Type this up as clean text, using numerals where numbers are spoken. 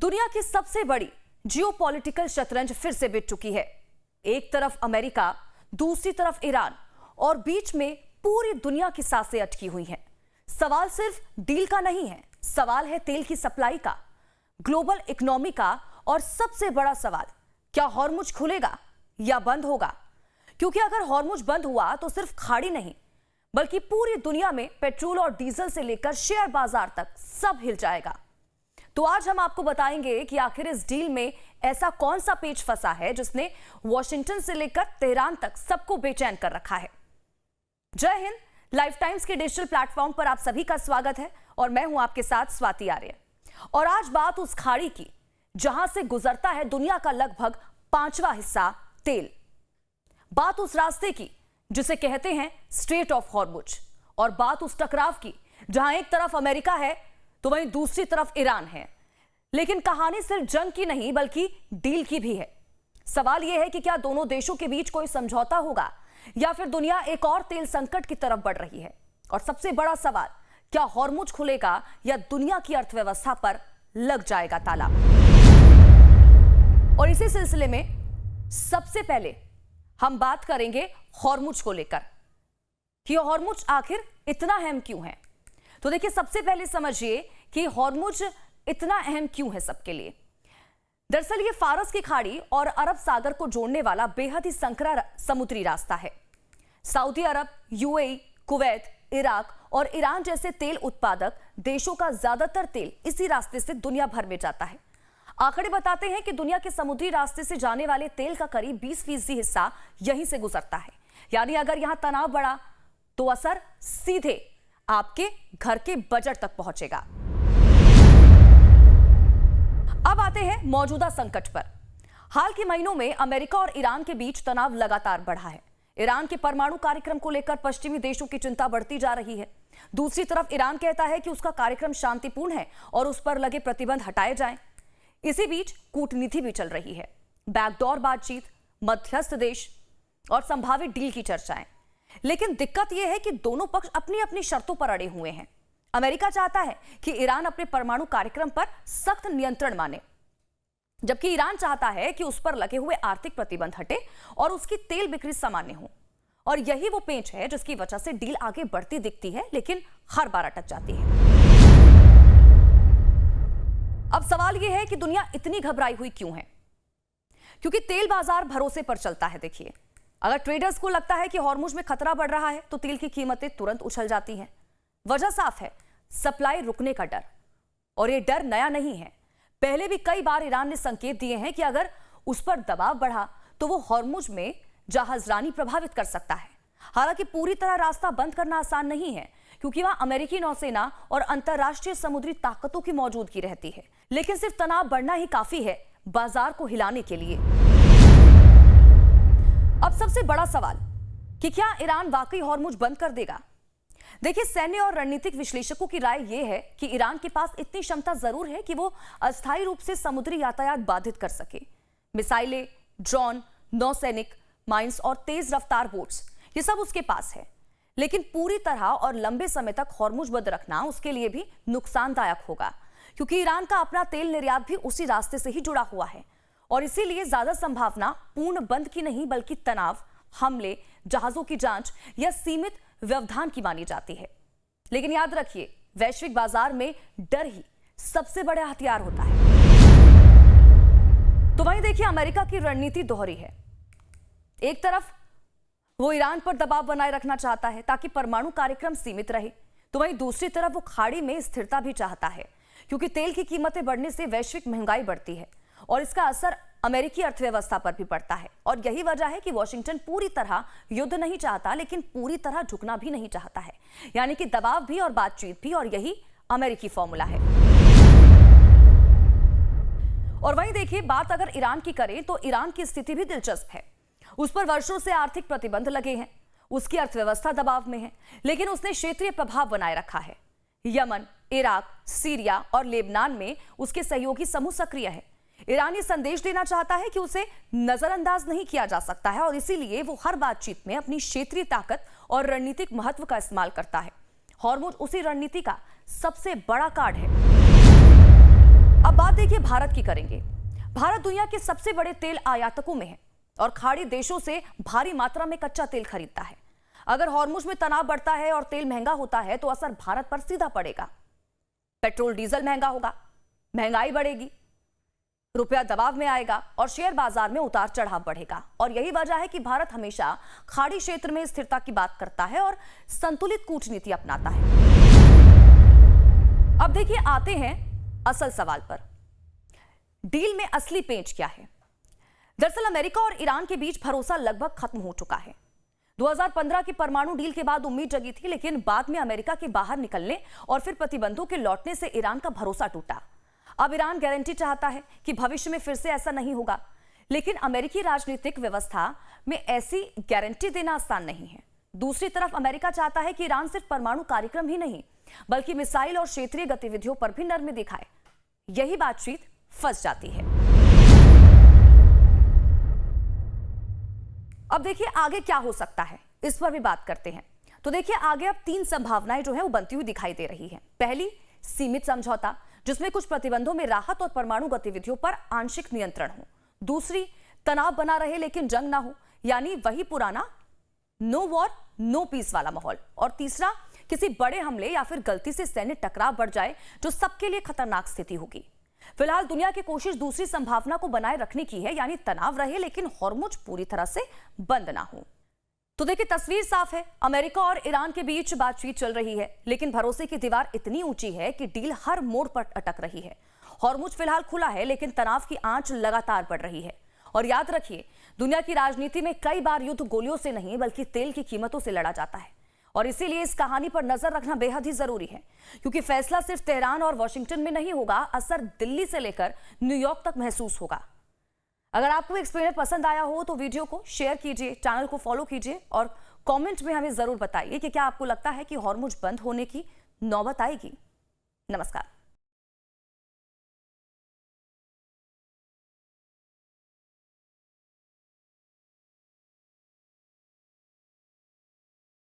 दुनिया की सबसे बड़ी जियोपॉलिटिकल शतरंज फिर से बिछ चुकी है। एक तरफ अमेरिका, दूसरी तरफ ईरान और बीच में पूरी दुनिया की सांसें अटकी हुई हैं। सवाल सिर्फ डील का नहीं है, सवाल है तेल की सप्लाई का, ग्लोबल इकोनॉमी का और सबसे बड़ा सवाल, क्या हॉर्मुज खुलेगा या बंद होगा? क्योंकि अगर हॉर्मुज बंद हुआ तो सिर्फ खाड़ी नहीं बल्कि पूरी दुनिया में पेट्रोल और डीजल से लेकर शेयर बाजार तक सब हिल जाएगा। तो आज हम आपको बताएंगे कि आखिर इस डील में ऐसा कौन सा पेच फंसा है जिसने वॉशिंगटन से लेकर तेहरान तक सबको बेचैन कर रखा है। जय हिंद। लाइफ टाइम्स के डिजिटल प्लेटफॉर्म पर आप सभी का स्वागत है और मैं हूं आपके साथ स्वाति आर्य। और आज बात उस खाड़ी की जहां से गुजरता है दुनिया का लगभग 5वां हिस्सा तेल। बात उस रास्ते की जिसे कहते हैं स्ट्रेट ऑफ हॉर्मुज, और बात उस टकराव की जहां एक तरफ अमेरिका है तो वहीं दूसरी तरफ ईरान है। लेकिन कहानी सिर्फ जंग की नहीं बल्कि डील की भी है। सवाल यह है कि क्या दोनों देशों के बीच कोई समझौता होगा या फिर दुनिया एक और तेल संकट की तरफ बढ़ रही है। और सबसे बड़ा सवाल, क्या हॉर्मुज खुलेगा या दुनिया की अर्थव्यवस्था पर लग जाएगा ताला। और इसी सिलसिले में सबसे पहले हम बात करेंगे हॉर्मुज को लेकर कि हॉर्मुज आखिर इतना अहम क्यों है। तो देखिए, सबसे पहले समझिए कि हॉर्मुज इतना अहम क्यों है सबके लिए। दरअसल ये फारस की खाड़ी और अरब सागर को जोड़ने वाला बेहद ही संकरा समुद्री रास्ता है। सऊदी अरब, यूएई, कुवैत, इराक और ईरान जैसे तेल उत्पादक देशों का ज्यादातर तेल इसी रास्ते से दुनिया भर में जाता है। आंकड़े बताते हैं कि दुनिया के समुद्री रास्ते से जाने वाले तेल का करीब 20% हिस्सा यहीं से गुजरता है। यानी अगर यहां तनाव बढ़ा तो असर सीधे आपके घर के बजट तक पहुंचेगा। अब आते हैं मौजूदा संकट पर। हाल के महीनों में अमेरिका और ईरान के बीच तनाव लगातार बढ़ा है। ईरान के परमाणु कार्यक्रम को लेकर पश्चिमी देशों की चिंता बढ़ती जा रही है। दूसरी तरफ ईरान कहता है कि उसका कार्यक्रम शांतिपूर्ण है और उस पर लगे प्रतिबंध हटाए जाएं। इसी बीच कूटनीति भी चल रही है, बैकडोर बातचीत, मध्यस्थ देश और संभावित डील की चर्चाएं। लेकिन दिक्कत यह है कि दोनों पक्ष अपनी अपनी शर्तों पर अड़े हुए हैं। अमेरिका चाहता है कि ईरान अपने परमाणु कार्यक्रम पर सख्त नियंत्रण माने, जबकि ईरान चाहता है कि उस पर लगे हुए आर्थिक प्रतिबंध हटे और उसकी तेल बिक्री सामान्य हो। और यही वो पेंच है जिसकी वजह से डील आगे बढ़ती दिखती है लेकिन हर बार अटक जाती है। अब सवाल यह है कि दुनिया इतनी घबराई हुई क्यों है? क्योंकि तेल बाजार भरोसे पर चलता है। देखिए, अगर ट्रेडर्स को लगता है कि हॉर्मुज में खतरा बढ़ रहा है तो तेल की कीमतें तुरंत उछल जाती हैं। वजह साफ है, सप्लाई रुकने का डर। और यह डर नया नहीं है। पहले भी कई बार ईरान ने संकेत दिए हैं कि अगर उस पर दबाव बढ़ा तो वो हॉर्मुज में जहाजरानी प्रभावित कर सकता है। हालांकि पूरी तरह रास्ता बंद करना आसान नहीं है क्योंकि वहां अमेरिकी नौसेना और अंतरराष्ट्रीय समुद्री ताकतों की मौजूदगी रहती है। लेकिन सिर्फ तनाव बढ़ना ही काफी है बाजार को हिलाने के लिए। अब सबसे बड़ा सवाल कि क्या ईरान वाकई हॉर्मुज बंद कर देगा? देखिए, सैन्य और रणनीतिक विश्लेषकों की राय यह है कि ईरान के पास इतनी क्षमता जरूर है कि वो अस्थायी रूप से समुद्री यातायात बाधित कर सके। मिसाइलें, ड्रोन, नौसैनिक माइंस और तेज रफ्तार बोट्स, ये सब उसके पास है। लेकिन पूरी तरह और लंबे समय तक हॉर्मुज बंद रखना उसके लिए भी नुकसानदायक होगा, क्योंकि ईरान का अपना तेल निर्यात भी उसी रास्ते से ही जुड़ा हुआ है। और इसीलिए ज्यादा संभावना पूर्ण बंद की नहीं बल्कि तनाव, हमले, जहाजों की जांच या सीमित व्यवधान की मानी जाती है। लेकिन याद रखिए, वैश्विक बाजार में डर ही सबसे बड़ा हथियार होता है। तो वहीं देखिए, अमेरिका की रणनीति दोहरी है। एक तरफ वो ईरान पर दबाव बनाए रखना चाहता है ताकि परमाणु कार्यक्रम सीमित रहे, तो वहीं दूसरी तरफ वो खाड़ी में स्थिरता भी चाहता है, क्योंकि तेल की कीमतें बढ़ने से वैश्विक महंगाई बढ़ती है और इसका असर अमेरिकी अर्थव्यवस्था पर भी पड़ता है। और यही वजह है कि वॉशिंगटन पूरी तरह युद्ध नहीं चाहता लेकिन पूरी तरह झुकना भी नहीं चाहता है। यानी कि दबाव भी और बातचीत भी, और यही अमेरिकी फॉर्मूला है। और वहीं देखिए, बात अगर ईरान की करें तो ईरान की स्थिति भी दिलचस्प है। उस पर वर्षों से आर्थिक प्रतिबंध लगे हैं, उसकी अर्थव्यवस्था दबाव में है, लेकिन उसने क्षेत्रीय प्रभाव बनाए रखा है। यमन, इराक, सीरिया और लेबनान में उसके सहयोगी समूह सक्रिय है। ईरान ये संदेश देना चाहता है कि उसे नजरअंदाज नहीं किया जा सकता है और इसीलिए वो हर बातचीत में अपनी क्षेत्रीय ताकत और रणनीतिक महत्व का इस्तेमाल करता है। हॉर्मुज उसी रणनीति का सबसे बड़ा कार्ड है। अब बात देखिए भारत की करेंगे। भारत दुनिया के सबसे बड़े तेल आयातकों में है और खाड़ी देशों से भारी मात्रा में कच्चा तेल खरीदता है। अगर हॉर्मुज में तनाव बढ़ता है और तेल महंगा होता है तो असर भारत पर सीधा पड़ेगा। पेट्रोल डीजल महंगा होगा, महंगाई बढ़ेगी, रुपया दबाव में आएगा और शेयर बाजार में उतार चढ़ाव बढ़ेगा। और यही वजह है कि भारत हमेशा खाड़ी क्षेत्र में स्थिरता की बात करता है और संतुलित कूटनीति अपनाता है। अब देखिए आते हैं असल सवाल पर। डील में असली पेंच क्या है? दरअसल अमेरिका और ईरान के बीच भरोसा लगभग खत्म हो चुका है। 2015 की परमाणु डील के बाद उम्मीद जगी थी, लेकिन बाद में अमेरिका के बाहर निकलने और फिर प्रतिबंधों के लौटने से ईरान का भरोसा टूटा। अब ईरान गारंटी चाहता है कि भविष्य में फिर से ऐसा नहीं होगा, लेकिन अमेरिकी राजनीतिक व्यवस्था में ऐसी गारंटी देना आसान नहीं है। दूसरी तरफ अमेरिका चाहता है कि ईरान सिर्फ परमाणु कार्यक्रम ही नहीं बल्कि मिसाइल और क्षेत्रीय गतिविधियों पर भी नरमी दिखाए। यही बातचीत फंस जाती है। अब देखिए आगे क्या हो सकता है, इस पर भी बात करते हैं। तो देखिए आगे अब 3 संभावनाएं जो है वो बनती हुई दिखाई दे रही है। पहली, सीमित समझौता जिसमें कुछ प्रतिबंधों में राहत और परमाणु गतिविधियों पर आंशिक नियंत्रण हो। दूसरी, तनाव बना रहे लेकिन जंग ना हो, यानी वही पुराना नो वॉर नो पीस वाला माहौल। और तीसरा, किसी बड़े हमले या फिर गलती से सैन्य टकराव बढ़ जाए जो सबके लिए खतरनाक स्थिति होगी। फिलहाल दुनिया की कोशिश दूसरी संभावना को बनाए रखने की है, यानी तनाव रहे लेकिन हॉर्मुज पूरी तरह से बंद ना हो। तो देखिए तस्वीर साफ है, अमेरिका और ईरान के बीच बातचीत चल रही है, लेकिन भरोसे की दीवार इतनी ऊंची है कि डील हर मोड़ पर अटक रही है। हॉर्मुज फिलहाल खुला है लेकिन तनाव की आंच लगातार बढ़ रही है। और याद रखिए, दुनिया की राजनीति में कई बार युद्ध गोलियों से नहीं बल्कि तेल की कीमतों से लड़ा जाता है। और इसीलिए इस कहानी पर नजर रखना बेहद ही जरूरी है, क्योंकि फैसला सिर्फ तेहरान और वॉशिंगटन में नहीं होगा, असर दिल्ली से लेकर न्यूयॉर्क तक महसूस होगा। अगर आपको एक्सप्लेनर पसंद आया हो तो वीडियो को शेयर कीजिए, चैनल को फॉलो कीजिए और कमेंट में हमें जरूर बताइए कि क्या आपको लगता है कि हॉर्मुज बंद होने की नौबत आएगी। नमस्कार।